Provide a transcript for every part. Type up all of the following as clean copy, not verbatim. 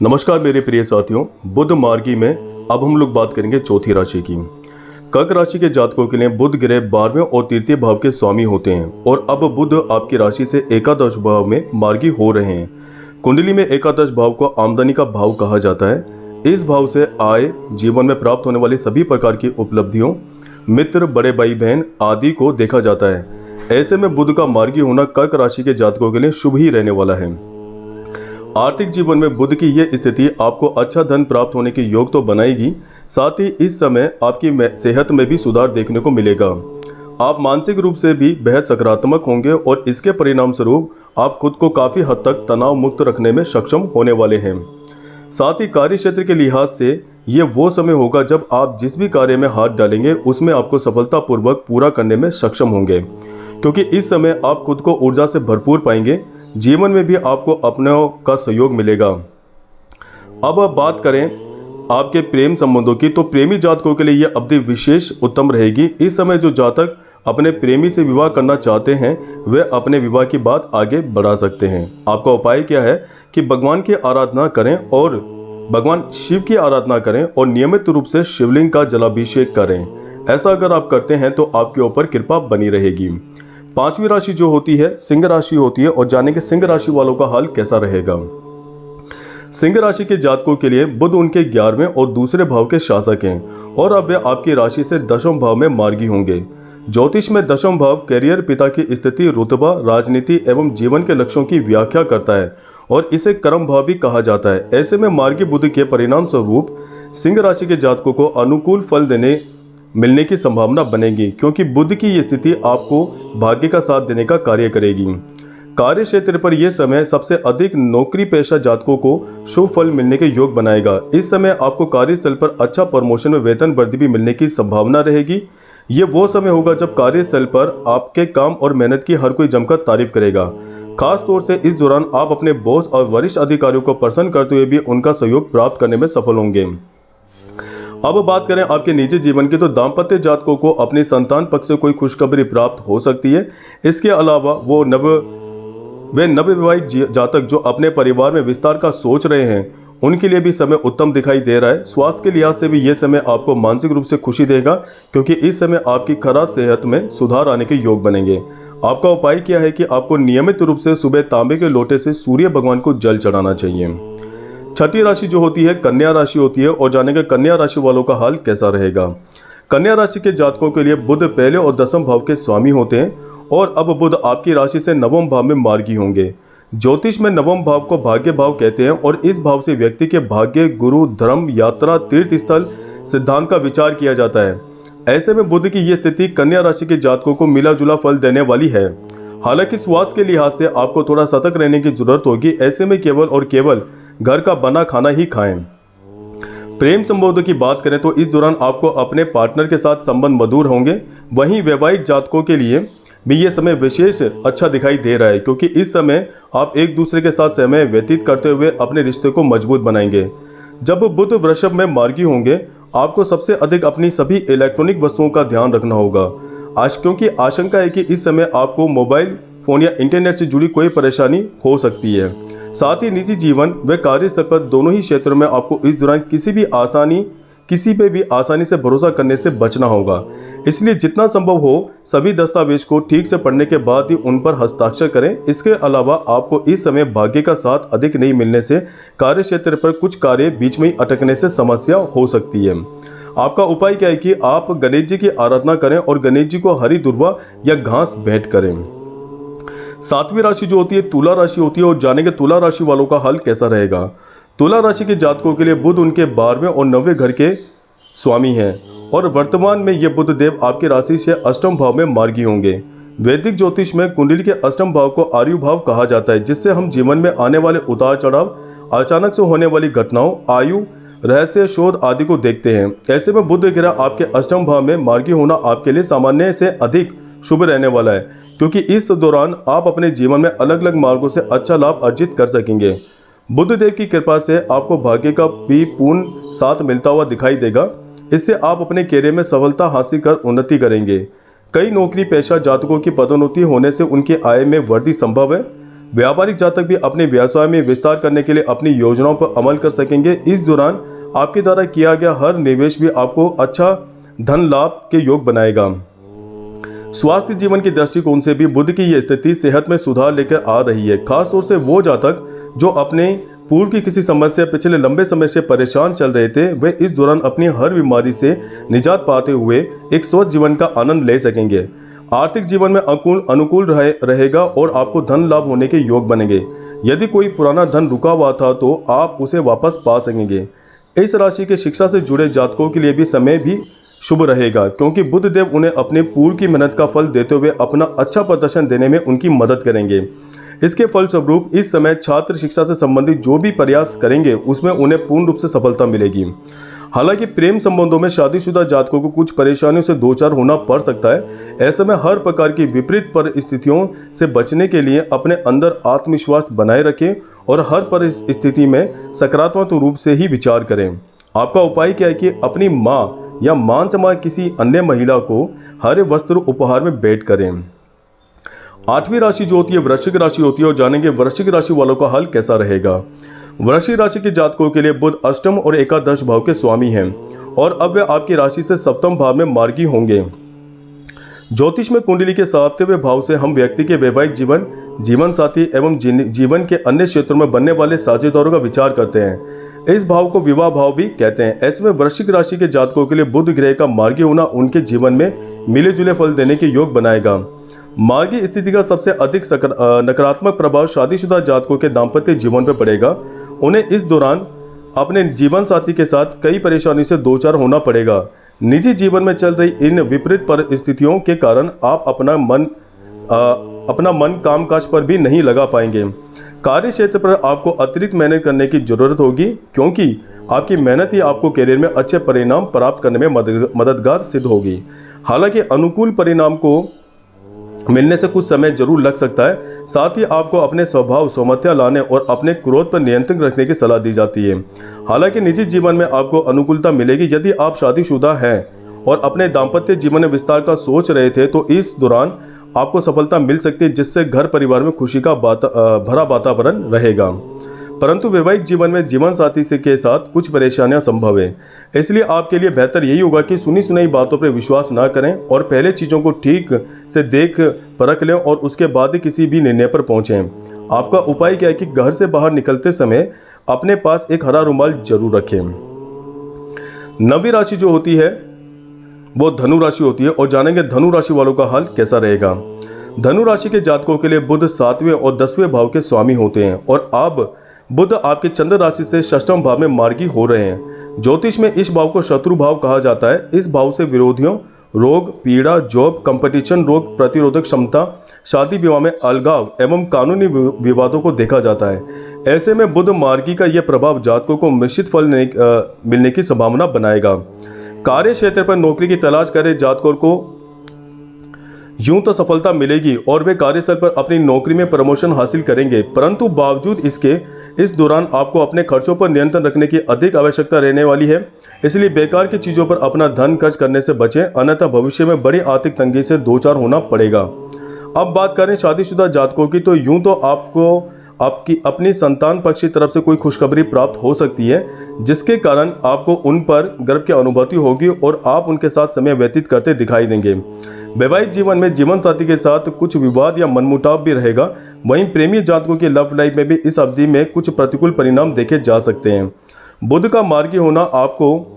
नमस्कार मेरे प्रिय साथियों, बुध मार्गी में अब हम लोग बात करेंगे चौथी राशि की। कर्क राशि के जातकों के लिए बुध ग्रह 12वें और तृतीय भाव के स्वामी होते हैं और अब बुध आपकी राशि से एकादश भाव में मार्गी हो रहे हैं। कुंडली में एकादश भाव को आमदनी का भाव कहा जाता है। इस भाव से आय, जीवन में प्राप्त होने वाली सभी प्रकार की उपलब्धियों, मित्र, बड़े भाई बहन आदि को देखा जाता है। ऐसे में बुध का मार्गी होना कर्क राशि के जातकों के लिए शुभ ही रहने वाला है। आर्थिक जीवन में बुध की यह स्थिति आपको अच्छा धन प्राप्त होने के योग तो बनाएगी, साथ ही इस समय आपकी सेहत में भी सुधार देखने को मिलेगा। आप मानसिक रूप से भी बेहद सकारात्मक होंगे और इसके परिणाम स्वरूप आप खुद को काफ़ी हद तक तनाव मुक्त रखने में सक्षम होने वाले हैं। साथ ही कार्य क्षेत्र के लिहाज से ये वो समय होगा जब आप जिस भी कार्य में हाथ डालेंगे उसमें आपको सफलतापूर्वक पूरा करने में सक्षम होंगे, क्योंकि इस समय आप खुद को ऊर्जा से भरपूर पाएंगे। जीवन में भी आपको अपनों का सहयोग मिलेगा। अब बात करें आपके प्रेम संबंधों की, तो प्रेमी जातकों के लिए यह अवधि विशेष उत्तम रहेगी। इस समय जो जातक अपने प्रेमी से विवाह करना चाहते हैं वे अपने विवाह की बात आगे बढ़ा सकते हैं। आपका उपाय क्या है कि भगवान की आराधना करें और भगवान शिव की आराधना करें और नियमित रूप से शिवलिंग का जलाभिषेक करें। ऐसा अगर आप करते हैं तो आपके ऊपर कृपा बनी रहेगी। पांचवी राशि जो होती है सिंह राशि होती है और जानेंगे सिंह राशि वालों का हाल कैसा रहेगा। सिंह राशि के जातकों के लिए बुध उनके 11वें और दूसरे भाव के शासक हैं और अब वे आपकी राशि से दशम भाव में मार्गी होंगे। ज्योतिष में दशम भाव कैरियर, पिता की स्थिति, रुतबा, राजनीति एवं जीवन के लक्ष्यों की व्याख्या करता है और इसे कर्म भाव भी कहा जाता है। ऐसे में मार्गी बुध के परिणाम स्वरूप सिंह राशि के जातकों को अनुकूल फल मिलने की संभावना बनेगी, क्योंकि बुध की ये स्थिति आपको भाग्य का साथ देने का कार्य करेगी। कार्य क्षेत्र पर यह समय सबसे अधिक नौकरी पेशा जातकों को शुभ फल मिलने के योग बनाएगा। इस समय आपको कार्यस्थल पर अच्छा प्रमोशन में वेतन वृद्धि भी मिलने की संभावना रहेगी। ये वो समय होगा जब कार्यस्थल पर आपके काम और मेहनत की हर कोई जमकर तारीफ करेगा। खास तौर से इस दौरान आप अपने बॉस और वरिष्ठ अधिकारियों को प्रसन्न करते हुए भी उनका सहयोग प्राप्त करने में सफल होंगे। अब बात करें आपके निजी जीवन की, तो दाम्पत्य जातकों को अपनी संतान पक्ष से कोई खुशखबरी प्राप्त हो सकती है। इसके अलावा वे नवविवाहित जातक जो अपने परिवार में विस्तार का सोच रहे हैं उनके लिए भी समय उत्तम दिखाई दे रहा है। स्वास्थ्य के लिहाज से भी ये समय आपको मानसिक रूप से खुशी देगा, क्योंकि इस समय आपकी खराब सेहत में सुधार आने के योग बनेंगे। आपका उपाय क्या है कि आपको नियमित रूप से सुबह तांबे के लोटे से सूर्य भगवान को जल चढ़ाना चाहिए। छठी राशि जो होती है कन्या राशि होती है और जानेंगे कन्या राशि वालों का हाल कैसा रहेगा। कन्या राशि के जातकों के लिए बुध पहले और दसम भाव के स्वामी होते हैं और अब बुध आपकी राशि से नवम भाव में मार्गी होंगे। ज्योतिष में नवम भाव को भाग्य भाव कहते हैं और इस भाव से व्यक्ति के भाग्य, गुरु, धर्म, यात्रा, तीर्थ स्थल, सिद्धांत का विचार किया जाता है। ऐसे में बुध की यह स्थिति कन्या राशि के जातकों को मिला जुला फल देने वाली है। हालांकि स्वास्थ्य के लिहाज से आपको थोड़ा सतर्क रहने की जरूरत होगी। ऐसे में केवल और केवल घर का बना खाना ही खाएं। प्रेम संबंधों की बात करें तो इस दौरान आपको अपने पार्टनर के साथ संबंध मधुर होंगे। वहीं वैवाहिक जातकों के लिए भी ये समय विशेष अच्छा दिखाई दे रहा है, क्योंकि इस समय आप एक दूसरे के साथ समय व्यतीत करते हुए अपने रिश्ते को मजबूत बनाएंगे। जब बुध वृषभ में मार्गी होंगे आपको सबसे अधिक अपनी सभी इलेक्ट्रॉनिक वस्तुओं का ध्यान रखना होगा, क्योंकि आशंका है कि इस समय आपको मोबाइल फोन या इंटरनेट से जुड़ी कोई परेशानी हो सकती है। साथ ही निजी जीवन व कार्यस्थल पर दोनों ही क्षेत्रों में आपको इस दौरान किसी पे भी आसानी से भरोसा करने से बचना होगा। इसलिए जितना संभव हो सभी दस्तावेज को ठीक से पढ़ने के बाद ही उन पर हस्ताक्षर करें। इसके अलावा आपको इस समय भाग्य का साथ अधिक नहीं मिलने से कार्य क्षेत्र पर कुछ कार्य बीच में ही अटकने से समस्या हो सकती है। आपका उपाय क्या है कि आप गणेश जी की आराधना करें और गणेश जी को हरी दुर्वा या घास भेंट करें। सातवीं राशि जो होती है तुला राशि होती है और जानेंगे तुला राशि वालों का हाल कैसा रहेगा। तुला राशि के जातकों के लिए बुध उनके 12वें और 9वें घर के स्वामी हैं और वर्तमान में ये बुध देव आपकी राशि से अष्टम भाव में मार्गी होंगे। वैदिक ज्योतिष में कुंडली के अष्टम भाव को आयु भाव कहा जाता है, जिससे हम जीवन में आने वाले उतार चढ़ाव, अचानक से होने वाली घटनाओं, आयु, रहस्य, शोध आदि को देखते हैं। ऐसे में बुध ग्रह आपके अष्टम भाव में मार्गी होना आपके लिए सामान्य से अधिक शुभ रहने वाला है, क्योंकि इस दौरान आप अपने जीवन में अलग अलग मार्गों से अच्छा लाभ अर्जित कर सकेंगे। बुध देव की कृपा से आपको भाग्य का भी पूर्ण साथ मिलता हुआ दिखाई देगा। इससे आप अपने कैरियर में सफलता हासिल कर उन्नति करेंगे। कई नौकरी पेशा जातकों की पदोन्नति होने से उनकी आय में वृद्धि संभव है। व्यापारिक जातक भी अपने व्यवसाय में विस्तार करने के लिए अपनी योजनाओं पर अमल कर सकेंगे। इस दौरान आपके द्वारा किया गया हर निवेश भी आपको अच्छा धन लाभ के योग बनाएगा। स्वास्थ्य जीवन के दृष्टिकोण से भी बुध की यह स्थिति सेहत में सुधार लेकर आ रही है। खासतौर से वो जातक जो अपने पूर्व की किसी समस्या पिछले लंबे समय से परेशान चल रहे थे, वे इस दौरान अपनी हर बीमारी से निजात पाते हुए एक स्वस्थ जीवन का आनंद ले सकेंगे। आर्थिक जीवन में अनुकूल रहेगा और आपको धन लाभ होने के योग बनेंगे। यदि कोई पुराना धन रुका हुआ था तो आप उसे वापस पा सकेंगे। इस राशि के शिक्षा से जुड़े जातकों के लिए भी समय भी शुभ रहेगा, क्योंकि बुध देव उन्हें अपने पूर्व की मेहनत का फल देते हुए अपना अच्छा प्रदर्शन देने में उनकी मदद करेंगे। इसके फलस्वरूप इस समय छात्र शिक्षा से संबंधित जो भी प्रयास करेंगे उसमें उन्हें पूर्ण रूप से सफलता मिलेगी। हालांकि प्रेम संबंधों में शादीशुदा जातकों को कुछ परेशानियों से दो चार होना पड़ सकता है। ऐसे में हर प्रकार की विपरीत परिस्थितियों से बचने के लिए अपने अंदर आत्मविश्वास बनाए रखें और हर परिस्थिति में सकारात्मक रूप से ही विचार करें। आपका उपाय क्या है कि अपनी माँ या मान सम्मान किसी अन्य महिला को हरे वस्त्र उपहार में भेंट करें। 8वीं राशि जो होती है वृश्चिक राशि होती है, और जानेंगे वृश्चिक राशि वालों का हाल कैसा रहेगा। वृश्चिक राशि के जातकों के लिए बुध अष्टम और एकादश भाव के स्वामी हैं और अब वे आपकी राशि से सप्तम भाव में मार्गी होंगे। ज्योतिष में कुंडली के 7वें भाव से हम व्यक्ति के वैवाहिक जीवन, जीवन साथी एवं जीवन के अन्य क्षेत्रों में बनने वाले साझेदारों का विचार करते हैं। इस भाव को विवाह भाव भी कहते हैं। ऐसे में वृश्चिक राशि के जातकों के लिए बुध ग्रह का मार्गी होना उनके जीवन में मिले जुले फल देने के योग बनाएगा। मार्गी स्थिति का सबसे अधिक नकारात्मक प्रभाव शादीशुदा जातकों के दाम्पत्य जीवन पर पड़ेगा। उन्हें इस दौरान अपने जीवन साथी के साथ कई परेशानी से दो चार होना पड़ेगा। निजी जीवन में चल रही इन विपरीत परिस्थितियों के कारण आप अपना मन कामकाज पर भी नहीं लगा पाएंगे। कार्य क्षेत्र पर आपको अतिरिक्त मेहनत करने की जरूरत होगी, क्योंकि आपकी मेहनत ही आपको करियर में अच्छे परिणाम प्राप्त करने में मददगार सिद्ध होगी। हालांकि अनुकूल परिणाम को मिलने से कुछ समय जरूर लग सकता है। साथ ही आपको अपने स्वभाव सौमर्थ्य लाने और अपने क्रोध पर नियंत्रण रखने की सलाह दी जाती है। हालांकि निजी जीवन में आपको अनुकूलता मिलेगी। यदि आप शादीशुदा हैं और अपने दाम्पत्य जीवन में विस्तार का सोच रहे थे तो इस दौरान आपको सफलता मिल सकती है, जिससे घर परिवार में खुशी का भरा वातावरण रहेगा। परंतु वैवाहिक जीवन में जीवन साथी से के साथ कुछ परेशानियां संभव है। इसलिए आपके लिए बेहतर यही होगा कि सुनी सुनाई बातों पर विश्वास ना करें और पहले चीज़ों को ठीक से देख परख लें और उसके बाद ही किसी भी निर्णय पर पहुंचें। आपका उपाय क्या है कि घर से बाहर निकलते समय अपने पास एक हरा रुमाल जरूर रखें। 9वीं राशि जो होती है वो धनु राशि होती है, और जानेंगे धनु राशि वालों का हाल कैसा रहेगा। धनु राशि के जातकों के लिए बुध 7वें और 10वें भाव के स्वामी होते हैं और अब बुध आपके चंद्र राशि से षष्ठम भाव में मार्गी हो रहे हैं। ज्योतिष में इस भाव को शत्रु भाव कहा जाता है। इस भाव से विरोधियों, रोग, पीड़ा, जॉब, कंपटीशन, रोग प्रतिरोधक क्षमता, शादी विवाह में अलगाव एवं कानूनी विवादों को देखा जाता है। ऐसे में बुध मार्गी का यह प्रभाव जातकों को निश्चित फल मिलने की संभावना बनाएगा। कार्य क्षेत्र पर नौकरी की तलाश करे जातकों को यूं तो सफलता मिलेगी और वे कार्यस्थल पर अपनी नौकरी में प्रमोशन हासिल करेंगे, परंतु बावजूद इसके इस दौरान आपको अपने खर्चों पर नियंत्रण रखने की अधिक आवश्यकता रहने वाली है। इसलिए बेकार की चीज़ों पर अपना धन खर्च करने से बचें, अन्यथा भविष्य में बड़ी आर्थिक तंगी से दो चार होना पड़ेगा। अब बात करें शादीशुदा जातकों की, तो यूं तो आपको आपकी अपनी संतान पक्ष की तरफ से कोई खुशखबरी प्राप्त हो सकती है, जिसके कारण आपको उन पर गर्व की अनुभूति होगी और आप उनके साथ समय व्यतीत करते दिखाई देंगे। वैवाहिक जीवन में जीवन साथी के साथ कुछ विवाद या मनमुटाव भी रहेगा। वहीं प्रेमी जातकों की लव लाइफ में भी इस अवधि में कुछ प्रतिकूल परिणाम देखे जा सकते हैं। बुध का मार्गी होना आपको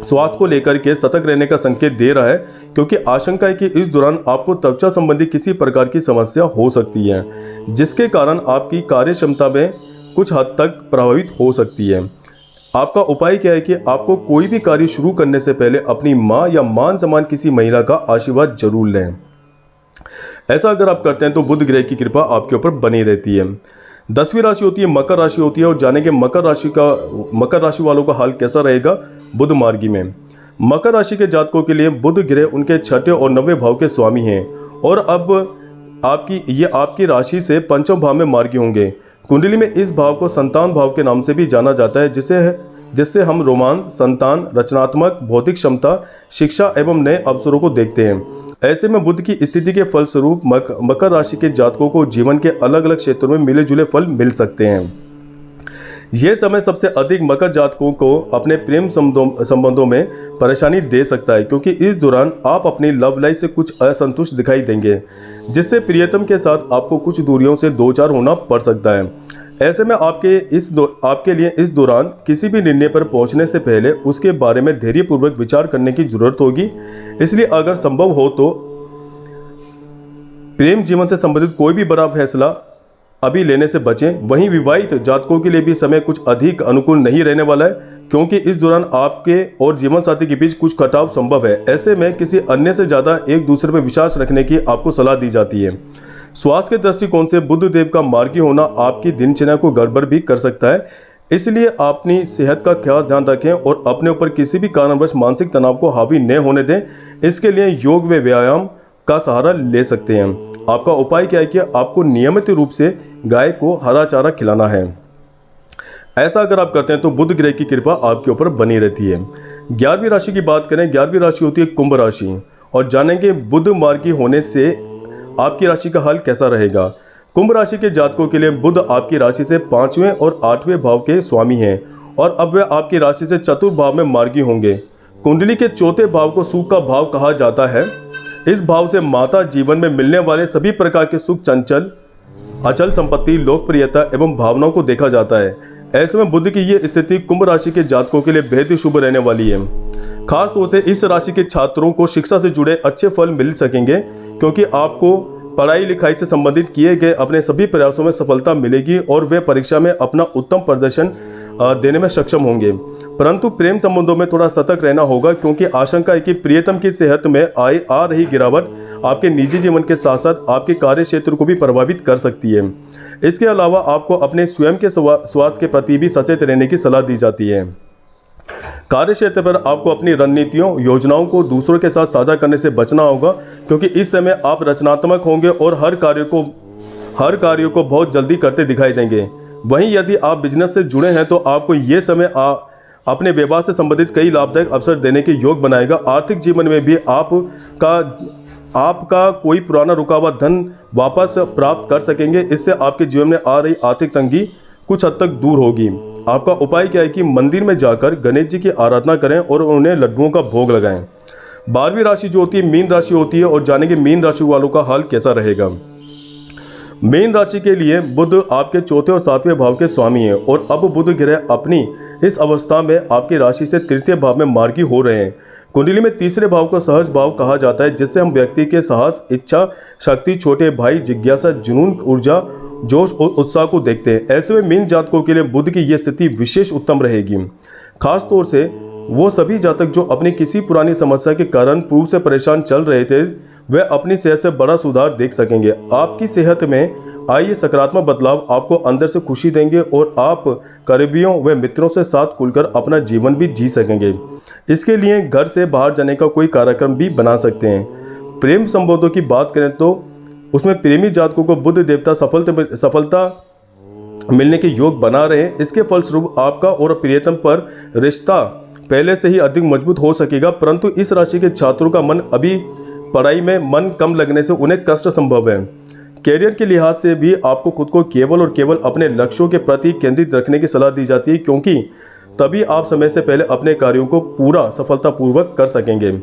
स्वास्थ्य को लेकर के सतर्क रहने का संकेत दे रहा है, क्योंकि आशंका है कि इस दौरान आपको त्वचा संबंधी किसी प्रकार की समस्या हो सकती है, जिसके कारण आपकी कार्य क्षमता में कुछ हद तक प्रभावित हो सकती है। आपका उपाय क्या है कि आपको कोई भी कार्य शुरू करने से पहले अपनी माँ या मान सम्मान किसी महिला का आशीर्वाद जरूर लें। ऐसा अगर आप करते हैं तो बुध ग्रह की कृपा आपके ऊपर बनी रहती है। 10वीं राशि होती है मकर राशि होती है, और जानेंगे मकर राशि वालों का हाल कैसा रहेगा बुध मार्गी में। मकर राशि के जातकों के लिए बुध ग्रह उनके 6ठे और 9वें भाव के स्वामी हैं और अब आपकी राशि से पंचम भाव में मार्गी होंगे। कुंडली में इस भाव को संतान भाव के नाम से भी जाना जाता है, जिसे जिससे हम रोमांच, संतान, रचनात्मक, भौतिक क्षमता, शिक्षा एवं नए अवसरों को देखते हैं। ऐसे में बुध की स्थिति के फलस्वरूप मकर राशि के जातकों को जीवन के अलग अलग क्षेत्रों में मिले जुले फल मिल सकते हैं। यह समय सबसे अधिक मकर जातकों को अपने प्रेम संबंधों में परेशानी दे सकता है, क्योंकि इस दौरान आप अपनी लव लाइफ से कुछ असंतुष्ट दिखाई देंगे, जिससे प्रियतम के साथ आपको कुछ दूरियों से दो चार होना पड़ सकता है। ऐसे में आपके लिए इस दौरान किसी भी निर्णय पर पहुंचने से पहले उसके बारे में धैर्यपूर्वक विचार करने की जरूरत होगी। इसलिए अगर संभव हो तो प्रेम जीवन से संबंधित कोई भी बड़ा फैसला अभी लेने से बचें। वहीं विवाहित जातकों के लिए भी समय कुछ अधिक अनुकूल नहीं रहने वाला है, क्योंकि इस दौरान आपके और जीवन साथी के बीच कुछ खटाव संभव है। ऐसे में किसी अन्य से ज़्यादा एक दूसरे पर विश्वास रखने की आपको सलाह दी जाती है। स्वास्थ्य के दृष्टिकोण से बुध देव का मार्गी होना आपकी दिनचर्या को गड़बड़ भी कर सकता है, इसलिए अपनी सेहत का खास ध्यान रखें और अपने ऊपर किसी भी कारणवश मानसिक तनाव को हावी न होने दें। इसके लिए योग व व्यायाम का सहारा ले सकते हैं। आपका उपाय क्या है कि आपको नियमित रूप से गाय को हरा चारा खिलाना है। ऐसा अगर आप करते हैं तो बुध ग्रह की कृपा आपके ऊपर बनी रहती है। 11वीं राशि की बात करें, 11वीं राशि होती है कुंभ राशि, और जानेंगे बुध मार्गी होने से आपकी राशि का हाल कैसा रहेगा। कुंभ राशि के जातकों के लिए बुध आपकी राशि से 5वें और 8वें भाव के स्वामी हैं, और अब वे आपकी राशि से चतुर्थ भाव में मार्गी होंगे। कुंडली के चौथे भाव को सुख का भाव कहा जाता है। इस भाव से माता जीवन में मिलने वाले सभी प्रकार के सुख, चंचल अचल संपत्ति, लोकप्रियता एवं भावनाओं को देखा जाता है। ऐसे में बुध की ये स्थिति कुंभ राशि के जातकों के लिए बेहद ही शुभ रहने वाली है। खास तौर से इस राशि के छात्रों को शिक्षा से जुड़े अच्छे फल मिल सकेंगे, क्योंकि आपको पढ़ाई लिखाई से संबंधित किए गए अपने सभी प्रयासों में सफलता मिलेगी और वे परीक्षा में अपना उत्तम प्रदर्शन देने में सक्षम होंगे। परंतु प्रेम संबंधों में थोड़ा सतर्क रहना होगा, क्योंकि आशंका है कि प्रियतम की सेहत में आ रही गिरावट आपके निजी जीवन के साथ साथ आपके कार्य क्षेत्र को भी प्रभावित कर सकती है। इसके अलावा आपको अपने स्वयं के स्वास्थ्य के प्रति भी सचेत रहने की सलाह दी जाती है। कार्य क्षेत्र पर आपको अपनी रणनीतियों, योजनाओं को दूसरों के साथ साझा करने से बचना होगा, क्योंकि इस समय आप रचनात्मक होंगे और हर कार्य को बहुत जल्दी करते दिखाई देंगे। वहीं यदि आप बिजनेस से जुड़े हैं तो आपको ये समय अपने व्यवसाय से संबंधित कई लाभदायक अवसर देने के योग बनाएगा। आर्थिक जीवन में भी आपका कोई पुराना रुका हुआ धन वापस प्राप्त कर सकेंगे। इससे आपके जीवन में आ रही आर्थिक तंगी कुछ हद तक दूर होगी। आपका उपाय क्या है कि मंदिर में जाकर गणेश जी की आराधना करें और उन्हें लड्डुओं का भोग लगाएं। 12वीं राशि जो होती है मीन राशि होती है, और जानेंगे मीन राशि वालों का हाल कैसा रहेगा। मीन राशि के लिए बुध आपके चौथे और 7वें भाव के स्वामी हैं, और अब बुध ग्रह अपनी इस अवस्था में आपकी राशि से तृतीय भाव में मार्गी हो रहे हैं। कुंडली में तीसरे भाव को सहज भाव कहा जाता है, जिससे हम व्यक्ति के साहस, इच्छा शक्ति, छोटे भाई, जिज्ञासा, जुनून, ऊर्जा, जोश और उत्साह को देखते हैं। ऐसे में मीन जातकों के लिए बुध की यह स्थिति विशेष उत्तम रहेगी। खास तौर से वो सभी जातक जो अपनी किसी पुरानी समस्या के कारण पूर्व से परेशान चल रहे थे, वे अपनी सेहत से बड़ा सुधार देख सकेंगे। आपकी सेहत में आए सकारात्मक बदलाव आपको अंदर से खुशी देंगे और आप करीबियों व मित्रों से साथ खुलकर अपना जीवन भी जी सकेंगे। इसके लिए घर से बाहर जाने का कोई कार्यक्रम भी बना सकते हैं। प्रेम संबंधों की बात करें तो उसमें प्रेमी जातकों को बुध देवता सफलता मिलने के योग बना रहे हैं। इसके फलस्वरूप आपका और प्रियतम पर रिश्ता पहले से ही अधिक मजबूत हो सकेगा। परंतु इस राशि के छात्रों का मन अभी पढ़ाई में मन कम लगने से उन्हें कष्ट संभव है। कैरियर के लिहाज से भी आपको खुद को केवल और केवल अपने लक्ष्यों के प्रति केंद्रित रखने की सलाह दी जाती है, क्योंकि तभी आप समय से पहले अपने कार्यों को पूरा सफलतापूर्वक कर सकेंगे।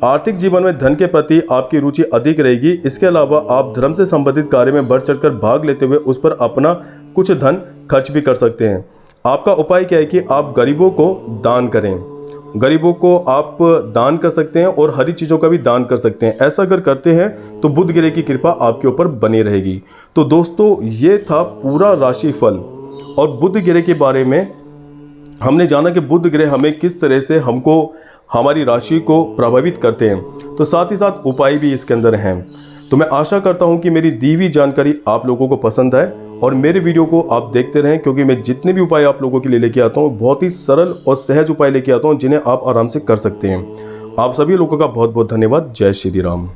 आर्थिक जीवन में धन के प्रति आपकी रुचि अधिक रहेगी। इसके अलावा आप धर्म से संबंधित कार्य में बढ़ चढ़कर भाग लेते हुए उस पर अपना कुछ धन खर्च भी कर सकते हैं। आपका उपाय क्या है कि आप गरीबों को दान करें। गरीबों को आप दान कर सकते हैं और हरी चीज़ों का भी दान कर सकते हैं। ऐसा अगर करते हैं तो बुध ग्रह की कृपा आपके ऊपर बनी रहेगी। तो दोस्तों, ये था पूरा राशिफल, और बुध ग्रह के बारे में हमने जाना कि बुध ग्रह हमें किस तरह से हमारी राशि को प्रभावित करते हैं, तो साथ ही साथ उपाय भी इसके अंदर हैं। तो मैं आशा करता हूं कि मेरी दी हुई जानकारी आप लोगों को पसंद आए और मेरे वीडियो को आप देखते रहें, क्योंकि मैं जितने भी उपाय आप लोगों के लिए लेके आता हूं बहुत ही सरल और सहज उपाय लेके आता हूं जिन्हें आप आराम से कर सकते हैं। आप सभी लोगों का बहुत बहुत धन्यवाद। जय श्री राम।